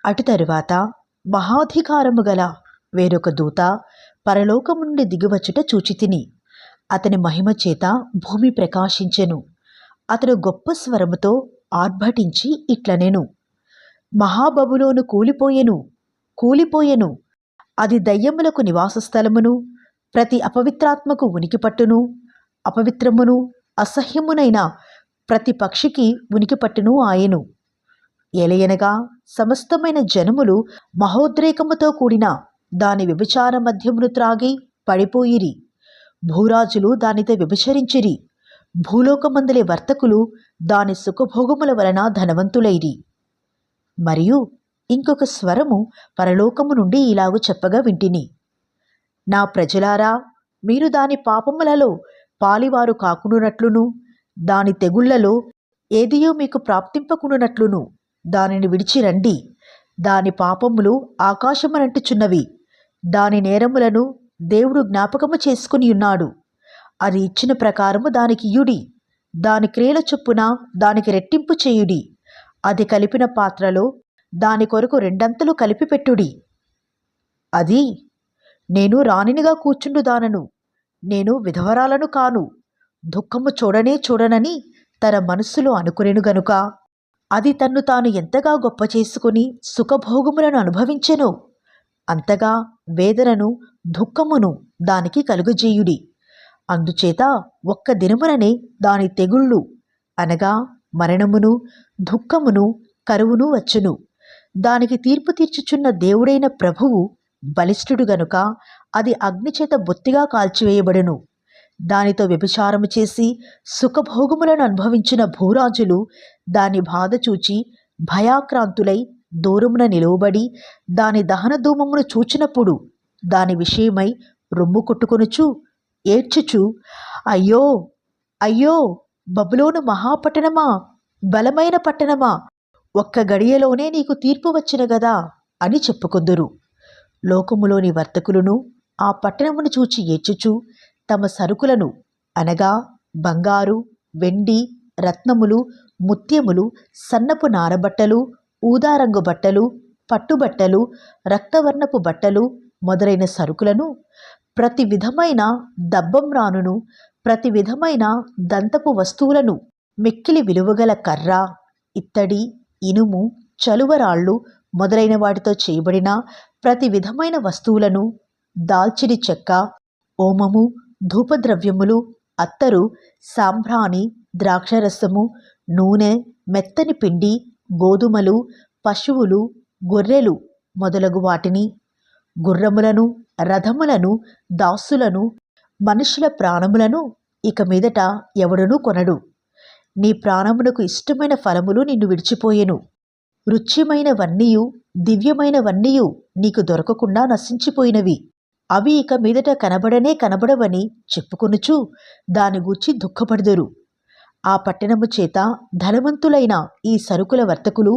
అటు తరువాత మహాధికారము గల వేరొక దూత పరలోకము నుండి దిగివచ్చుట చూచితిని. అతని మహిమ చేత భూమి ప్రకాశించెను. అతడు గొప్ప స్వరముతో ఆర్భటించి ఇట్లనెను, మహాబబులోను కూలిపోయెను, కూలిపోయెను! అది దయ్యములకు నివాస స్థలమును, ప్రతి అపవిత్రాత్మకు ఉనికి పట్టును, అపవిత్రమును అసహ్యమునైన ప్రతి పక్షికి ఉనికి పట్టును ఆయెను. ఏలయనగా సమస్తమైన జనములు మహోద్రేకముతో కూడిన దాని వ్యభిచార మద్యమును త్రాగి పడిపోయిరి. భూరాజులు దానితో వ్యభిచరించిరి. భూలోకమందలి వర్తకులు దాని సుఖభోగముల వలన ధనవంతులైరి. మరియు ఇంకొక స్వరము పరలోకము నుండి ఇలాగు చెప్పగా వింటిని, నా ప్రజలారా, మీరు దాని పాపములలో పాలివారు కాకుండునట్లును, దాని తెగుళ్లలో ఏదియో మీకు ప్రాప్తింపకుండునట్లును దానిని విడిచిరండి. దాని పాపములు ఆకాశమునంటుచున్నవి. దాని నేరములను దేవుడు జ్ఞాపకము చేసుకుని ఉన్నాడు. అది ఇచ్చిన ప్రకారము దానికి ఇయ్యుడి. దాని క్రియల చొప్పున దానికి రెట్టింపు చేయుడి. అది కలిపిన పాత్రలో దాని కొరకు రెండంతలు కలిపి పెట్టుడి. అది, నేను రాణినిగా కూర్చుండుదానను, నేను విధవరాలను కాను, దుఃఖము చూడనే చూడనని తన మనస్సులో అనుకునేను గనుక అది తన్ను తాను ఎంతగా గొప్ప చేసుకుని సుఖభోగములను అనుభవించెనో అంతగా వేదనను దుఃఖమును దానికి కలుగజేయుడి. అందుచేత ఒక్క దినముననే దాని తెగుళ్ళు అనగా మరణమును, దుఃఖమును, కరువును వచ్చును. దానికి తీర్పు తీర్చుచున్న దేవుడైన ప్రభువు బలిష్ఠుడు గనుక అది అగ్నిచేత బొత్తిగా కాల్చివేయబడును. దానితో వ్యభిచారము చేసి సుఖభోగములను అనుభవించిన భూరాజులు దాని బాధ చూచి భయాక్రాంతులై దూరమున నిలువబడి దాని దహన ధూమమును చూచినప్పుడు దాని విషయమై రొమ్ము కొట్టుకొనుచు ఏడ్చుచు, అయ్యో అయ్యో, బబులోను మహాపట్టణమా, బలమైన పట్టణమా, ఒక్క గడియలోనే నీకు తీర్పు వచ్చిన గదా అని చెప్పుకొందురు. లోకములోని వర్తకులను ఆ పట్టణమును చూచి ఏడ్చుచు తమ సరుకులను అనగా బంగారు, వెండి, రత్నములు, ముత్యములు, సన్నపు నారబట్టలు, ఊదారంగు బట్టలు, పట్టుబట్టలు, రక్తవర్ణపు బట్టలు మొదలైన సరుకులను, ప్రతి విధమైన దబ్బం ప్రతి విధమైన దంతపు వస్తువులను, మిక్కిలి విలువగల కర్ర, ఇత్తడి, ఇనుము, చలువరాళ్ళు మొదలైన వాటితో చేయబడిన ప్రతి విధమైన వస్తువులను, దాల్చిని చెక్క, ఓమము, ధూపద్రవ్యములు, అత్తరు, సాంబ్రాణి, ద్రాక్షరసము, నూనె, మెత్తని పిండి, గోధుమలు, పశువులు, గొర్రెలు మొదలగు వాటిని, గుర్రములను, రథములను, దాసులను, మనుషుల ప్రాణములను ఇక మీదట ఎవడునూ కొనడు. నీ ప్రాణమునకు ఇష్టమైన ఫలములు నిన్ను విడిచిపోయెను. రుచ్యమైనవన్నీయు దివ్యమైనవన్నీయు నీకు దొరకకుండా నశించిపోయినవి. అవి ఇక మీదట కనబడనే కనబడవని చెప్పుకొనుచు దాని గూర్చి దుఃఖపడుదురు. ఆ పట్టణము చేత ధనవంతులైన ఈ సరుకుల వర్తకులు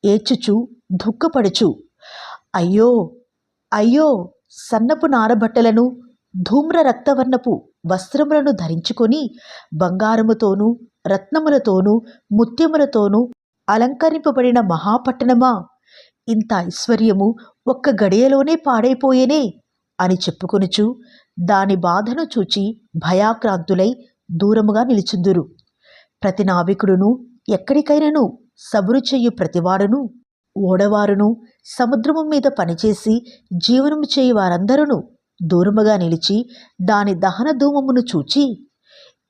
ఏడ్చుచు దుఃఖపడుచు, అయ్యో అయ్యో, సన్నపు నారబట్టలను, ధూమ్ర రక్తవర్ణపు వస్త్రములను ధరించుకొని బంగారముతోనూ రత్నములతోనూ ముత్యములతోనూ అలంకరింపబడిన మహాపట్టణమా, ఇంత ఐశ్వర్యము ఒక్క గడియలోనే పాడైపోయేనే అని చెప్పుకొనుచు దాని బాధను చూచి భయాక్రాంతులై దూరముగా నిలుచుందురు. ప్రతి నావికుడును ఎక్కడికైనను సబురు చెయ్యు ప్రతివాడును, ఓడవారును, సముద్రము మీద పనిచేసి జీవనము చేయు వారందరూ దూరముగా నిలిచి దాని దహన ధూమమును చూచి,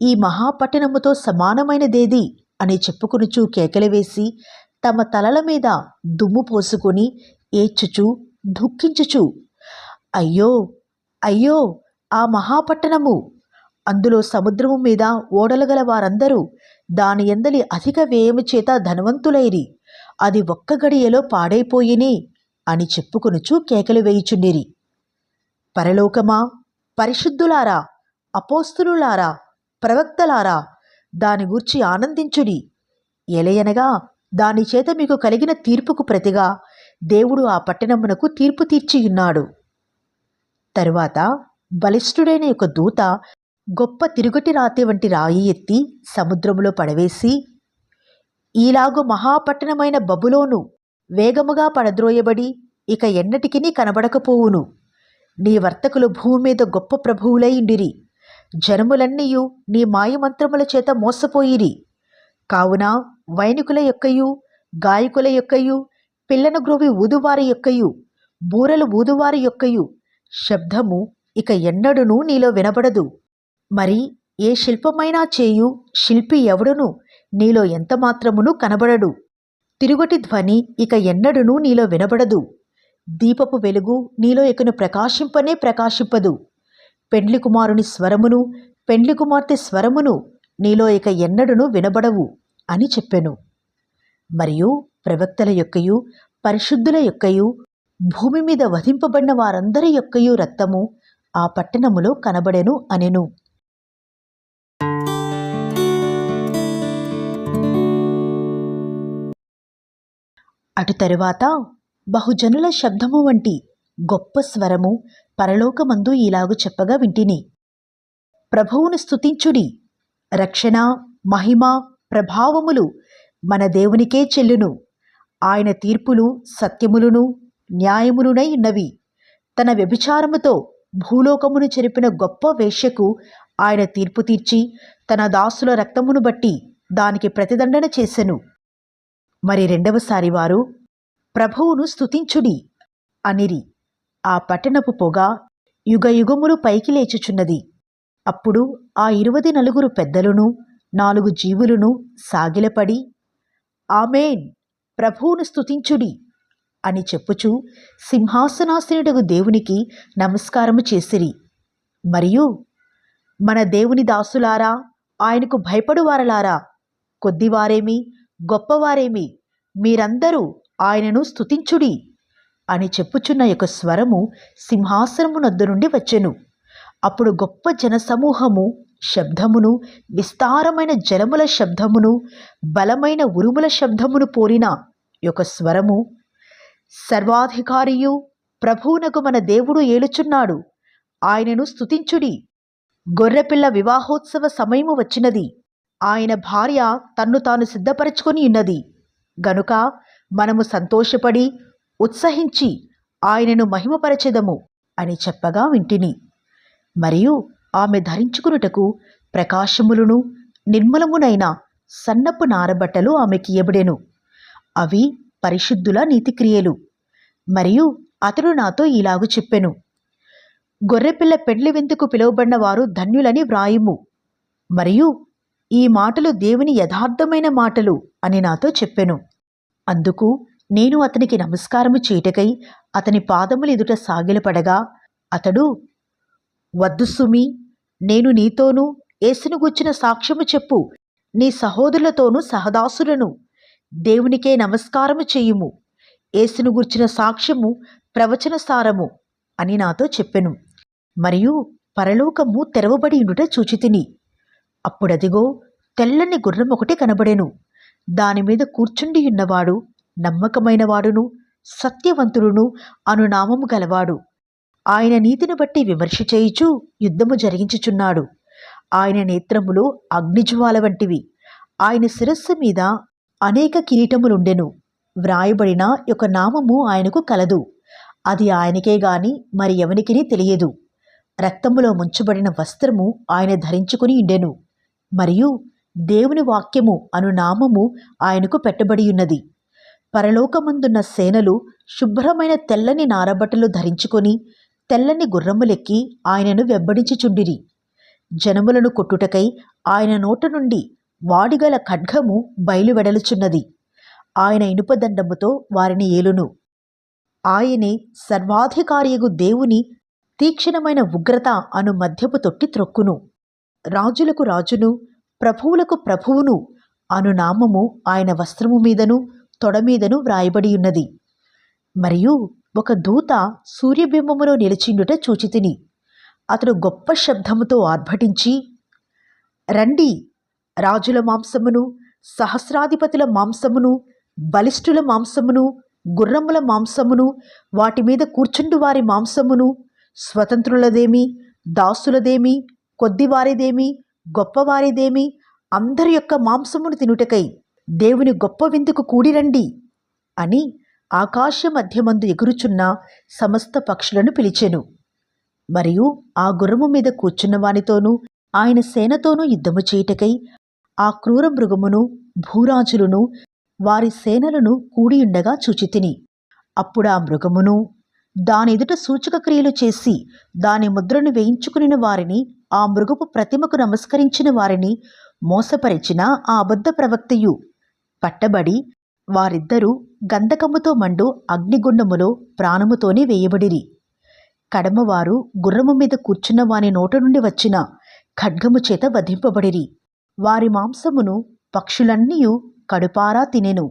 ఈ మహాపట్టణముతో సమానమైనదేది అని చెప్పుకొనుచు కేకలు వేసి తమ తలల మీద దుమ్ము పోసుకొని ఏడ్చుచు దుఃఖించుచు, అయ్యో అయ్యో, ఆ మహాపట్టణము, అందులో సముద్రము మీద ఓడలు గల వారందరూ దాని యందలి అధిక వ్యయము చేత ధనవంతులైరి, అది ఒక్క గడియలో పాడైపోయినే అని చెప్పుకొనుచు కేకలు వేయుచుండిరి. పరలోకమా, పరిశుద్ధులారా, అపోస్తులులారా, ప్రవక్తలారా, దాని గూర్చి ఆనందించుడి. ఎలయనగా దాని చేత మీకు కలిగిన తీర్పుకు ప్రతిగా దేవుడు ఆ పట్టణమునకు తీర్పు తీర్చియున్నాడు. తరువాత బలిష్ఠుడైన ఒక దూత గొప్ప తిరుగటి రాతి వంటి రాయి ఎత్తి సముద్రములో పడవేసి, ఈలాగు మహాపట్టణమైన బబులోను వేగముగా పడద్రోయబడి ఇక ఎన్నటికినీ కనబడకపోవును. నీ వర్తకులు భూమి మీద గొప్ప ప్రభువులై ఉండిరి. జనములన్నీయు నీ మాయమంత్రముల చేత మోసపోయిరి. కావున వైనికుల యొక్కయు గాయకుల యొక్కయు పిల్లను గ్రోవి ఊదువారి యొక్కయు బూరలు ఊదువారి యొక్కయు శబ్దము ఇక ఎన్నడునూ నీలో వినబడదు. మరి ఏ శిల్పమైనా చేయు శిల్పి ఎవడును నీలో ఎంతమాత్రమును కనబడడు. తిరుగటి ధ్వని ఇక ఎన్నడునూ నీలో వినబడదు. దీపపు వెలుగు నీలో ఇకను ప్రకాశింపనే ప్రకాశింపదు. పెండ్లి కుమారుని స్వరమును పెండ్లి కుమార్తె స్వరమును నీలో ఇక ఎన్నడునూ వినబడవు అని చెప్పెను. మరియు ప్రవక్తల యొక్కయు పరిశుద్ధుల యొక్కయు భూమి మీద వధింపబడిన వారందరి యొక్కయు రక్తము ఆ పట్టణములో కనబడెను అనెను. అటు తరువాత బహుజనుల శబ్దము వంటి గొప్ప స్వరము పరలోకమందు ఇలాగు చెప్పగా వింటిని. ప్రభువును స్తుతించుడి. రక్షణ, మహిమ, ప్రభావములు మన దేవునికే చెల్లును. ఆయన తీర్పులు సత్యములును న్యాయములునై ఉన్నవి. తన వ్యభిచారముతో భూలోకమును చెరిపిన గొప్ప వేశ్యకు ఆయన తీర్పు తీర్చి తన దాసుల రక్తమును బట్టి దానికి ప్రతిదండన చేసెను. మరి రెండవసారి వారు ప్రభువును స్తుతించుడి అనిరి. ఆ పట్టణపు పొగ యుగయుగములు పైకి లేచుచున్నది. అప్పుడు ఆ 24 పెద్దలును 4 జీవులును సాగిలపడి ఆమేన్, ప్రభువును స్తుతించుడి అని చెప్పుచు సింహాసనాసీనుడగు దేవునికి నమస్కారము చేసిరి. మరియు మన దేవుని దాసులారా, ఆయనకు భయపడువారలారా, కొద్దివారేమి గొప్పవారేమి, మీరందరూ ఆయనను స్తుతించుడి అని చెప్పుచున్న యొక్క స్వరము సింహాసనమునొద్ద నుండి వచ్చెను. అప్పుడు గొప్ప జనసమూహము శబ్దమును విస్తారమైన జలముల శబ్దమును బలమైన ఉరుముల శబ్దమును పోలిన యొక్క స్వరము, సర్వాధికారియు ప్రభువునకు మన దేవుడు ఏలుచున్నాడు, ఆయనను స్తుతించుడి. గొర్రెపిల్ల వివాహోత్సవ సమయము వచ్చినది. ఆయన భార్య తన్ను తాను సిద్ధపరచుకొని ఉన్నది గనుక మనము సంతోషపడి ఉత్సహించి ఆయనను మహిమపరచెదము అని చెప్పగా వింటిని. మరియు ఆమె ధరించుకునుటకు ప్రకాశములును నిర్మలమునైన సన్నపు నారబట్టలు ఆమెకి ఇయ్యబడెను. అవి పరిశుద్ధుల నీతిక్రియలు. మరియు అతడు నాతో ఇలాగు చెప్పెను, గొర్రెపిల్ల పెండ్లి విందుకు పిలువబడిన వారు ధన్యులని వ్రాయుము. మరియు ఈ మాటలు దేవుని యథార్థమైన మాటలు అని నాతో చెప్పెను. అందుకు నేను అతనికి నమస్కారము చేయుటకై అతని పాదములు ఎదుట సాగిలపడగా అతడు, వద్దు సుమి, నేను నీతోనూ యేసును గూర్చిన సాక్ష్యము చెప్పు నీ సహోదరులతోనూ సహదాసులను. దేవునికే నమస్కారము చేయుము. యేసును గూర్చిన సాక్ష్యము ప్రవచన సారము అని నాతో చెప్పెను. మరియు పరలోకము తెరవబడి ఉండుట చూచితిని. అప్పుడదిగో తెల్లని గుర్రం ఒకటి కనబడెను. దానిమీద కూర్చుండి ఉన్నవాడు నమ్మకమైన వాడును సత్యవంతుడును అను నామము గలవాడు. ఆయన నీతిని బట్టి విమర్శ చేయుచు యుద్ధము జరిగించుచున్నాడు. ఆయన నేత్రములు అగ్నిజ్వాల వంటివి. ఆయన శిరస్సు మీద అనేక కిరీటములుండెను. వ్రాయబడిన ఒక నామము ఆయనకు కలదు. అది ఆయనకే గాని మరి ఎవనికిని తెలియదు. రక్తములో ముంచబడిన వస్త్రము ఆయన ధరించుకుని ఉండెను. మరియు దేవుని వాక్యము అను నామము ఆయనకు పెట్టబడి ఉన్నది. పరలోకమందున్న సేనలు శుభ్రమైన తెల్లని నారబట్టలు ధరించుకొని తెల్లని గుర్రములెక్కి ఆయనను వెంబడించుచుండిరి. జనములను కొట్టుటకై ఆయన నోట నుండి వాడిగల ఖడ్గము బయలువెడలుచున్నది. ఆయన ఇనుపదండముతో వారిని ఏలును. ఆయనే సర్వాధికారియగు దేవుని తీక్షణమైన ఉగ్రత అను మధ్యపు తొట్టి త్రొక్కును. రాజులకు రాజును ప్రభువులకు ప్రభువును అను నామము ఆయన వస్త్రము మీదను తొడమీదను వ్రాయబడి ఉన్నది. మరియు ఒక దూత సూర్యబింబములో నిలిచిండుట చూచితిని. అతడు గొప్ప శబ్దముతో ఆర్భటించి, రండి, రాజుల మాంసమును సహస్రాధిపతుల మాంసమును బలిష్ఠుల మాంసమును గుర్రముల మాంసమును వాటి మీద కూర్చుండు వారి మాంసమును స్వతంత్రులదేమి దాసులదేమి కొద్దివారిదేమి గొప్పవారిదేమి అందరి యొక్క మాంసమును తినుటకై దేవుని గొప్ప విందుకు కూడిరండి అని ఆకాశ మధ్యమందు ఎగురుచున్న సమస్త పక్షులను పిలిచెను. మరియు ఆ గుర్రము మీద కూర్చున్న వానితోనూ ఆయన సేనతోనూ యుద్ధము చేయుటకై ఆ క్రూర మృగమును భూరాజులను వారి సేనలను కూడియుండగా చూచితిని. అప్పుడు ఆ మృగమును దానెదుట సూచక క్రియలు చేసి దాని ముద్రను వేయించుకునిన వారిని, ఆ మృగపు ప్రతిమకు నమస్కరించిన వారిని మోసపరిచిన ఆ అబద్ధ ప్రవక్తయు పట్టబడి వారిద్దరూ గంధకముతో మండు అగ్నిగుండములో ప్రాణముతోనే వేయబడిరి. కడమవారు గుర్రము మీద కూర్చున్న వాని నోట నుండి వచ్చిన ఖడ్గము చేత వధింపబడిరి. వారి మాంసమును పక్షులన్నీయు కడుపారా తినెను.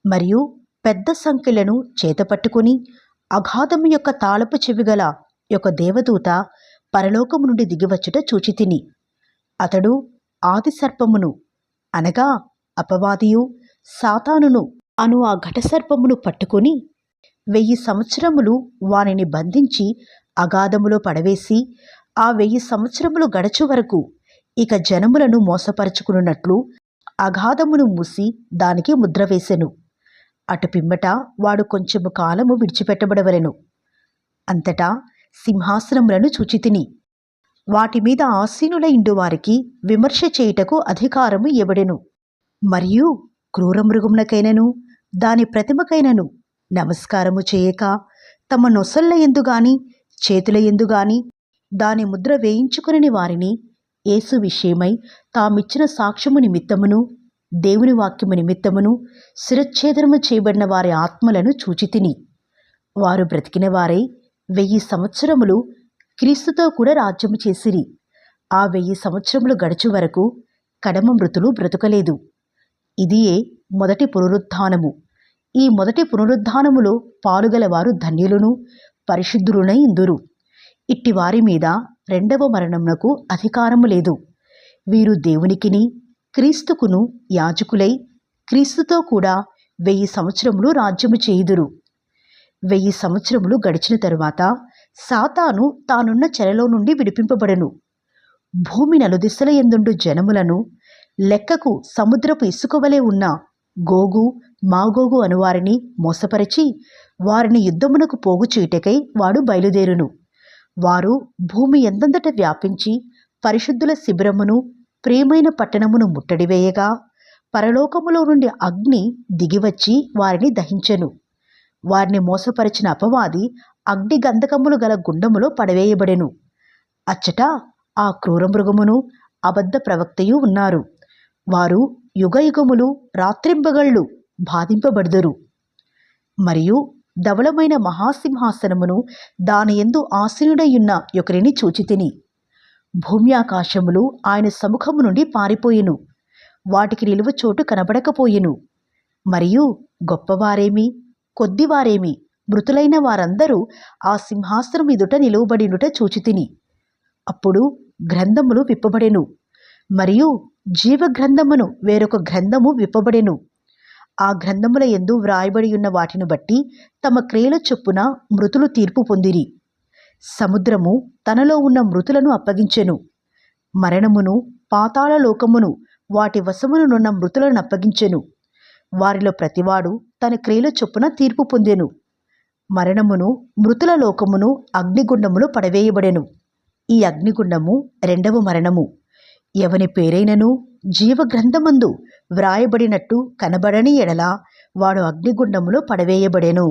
మరియు పెద్ద సంఖ్యలను చేతపట్టుకుని అగాధము యొక్క తాళపు చెవిగల యొక్క దేవదూత పరలోకము నుండి దిగివచ్చుట చూచితిని. అతడు ఆది సర్పమును అనగా అపవాదియు సాతానును అను ఆ ఘటసర్పమును పట్టుకుని 1000 సంవత్సరములు వానిని బంధించి అగాధములో పడవేసి, ఆ 1000 సంవత్సరములు గడచు వరకు ఇక జనములను మోసపరుచుకున్నట్లు అగాధమును మూసి దానికి ముద్ర వేసెను. అటు పిమ్మట వాడు కొంచెము కాలము విడిచిపెట్టబడవలెను. అంతటా సింహాసనములను చూచితిని. వాటి మీద ఆసీనులైండు వారికి విమర్శ చేయుటకు అధికారము ఇవ్వబడెను. మరియు క్రూరమృగమునకైనను దాని ప్రతిమకైనను నమస్కారము చేయక తమ నొసళ్ళ యందుగాని చేతుల యందుగాని దాని ముద్ర వేయించుకుని వారిని యేసు విషయమై తామిచ్చిన సాక్ష్యము నిమిత్తమును దేవుని వాక్యము నిమిత్తమును శిరచ్ఛేదనము చేయబడిన వారి ఆత్మలను చూచితిని. వారు బ్రతికిన వారై 1000 సంవత్సరములు క్రీస్తుతో కూడా రాజ్యము చేసిరి. ఆ 1000 సంవత్సరములు గడుచు వరకు కడమ మృతులు బ్రతుకలేదు. ఇదియే మొదటి పునరుత్థానము. ఈ మొదటి పునరుత్థానములో పాలుగలవారు ధన్యులను పరిశుద్ధులునై ఇందురు. ఇట్టి వారి మీద రెండవ మరణమునకు అధికారము లేదు. వీరు దేవునికిని క్రీస్తుకును యాజకులై క్రీస్తుతో కూడా 1000 సంవత్సరములు రాజ్యము చేయుదురు. 1000 సంవత్సరములు గడిచిన తరువాత సాతాను తానున్న చెరలో నుండి విడిపింపబడెను. భూమి నలుదిశల యందుండు జనములను లెక్కకు సముద్రపు ఇసుకవలే ఉన్న గోగు మాగోగు అనువారిని మోసపరిచి వారిని యుద్ధమునకు పోగు చేయుటకై వాడు బయలుదేరును. వారు భూమి ఎందంతట వ్యాపించి పరిశుద్ధుల శిబిరమును ప్రియమైన పట్టణమును ముట్టడివేయగా పరలోకములో నుండి అగ్ని దిగివచ్చి వారిని దహించెను. వారిని మోసపరిచిన అపవాది అగ్ని గంధకములు గల గుండములో పడవేయబడెను. అచ్చట ఆ క్రూరమృగమును అబద్ధ ప్రవక్తయు ఉన్నారు. వారు యుగయుగములు రాత్రింబగళ్ళు బాధింపబడుదురు. మరియు ధవళమైన మహాసింహాసనమును దాని యందు ఆసీనుడయున్న ఒకరిని చూచితిని. భూమి ఆకాశములు ఆయన సముఖము నుండి పారిపోయెను. వాటికి నిలువ చోటు కనబడకపోయెను. మరియు గొప్పవారేమి కొద్దివారేమి మృతులైన వారందరూ ఆ సింహాసనం ఎదుట నిలువబడినుట చూచితిని. అప్పుడు గ్రంథములు విప్పబడెను. మరియు జీవగ్రంథమును వేరొక గ్రంథము విప్పబడెను. ఆ గ్రంథముల యందు వ్రాయబడి ఉన్న వాటిని బట్టి తమ క్రియల చొప్పున మృతులు తీర్పు పొందిరి. సముద్రము తనలో ఉన్న మృతులను అప్పగించెను. మరణమును పాతాళ లోకమును వాటి వశమునున్న మృతులను అప్పగించెను. వారిలో ప్రతివాడు తన క్రియల చొప్పున తీర్పు పొందెను. మరణమును మృతుల లోకమును అగ్నిగుండములో పడవేయబడెను. ఈ అగ్నిగుండము రెండవ మరణము. ఎవని పేరైనను జీవగ్రంథమందు వ్రాయబడినట్టు కనబడని ఎడల వాడు అగ్నిగుండములో పడవేయబడెను.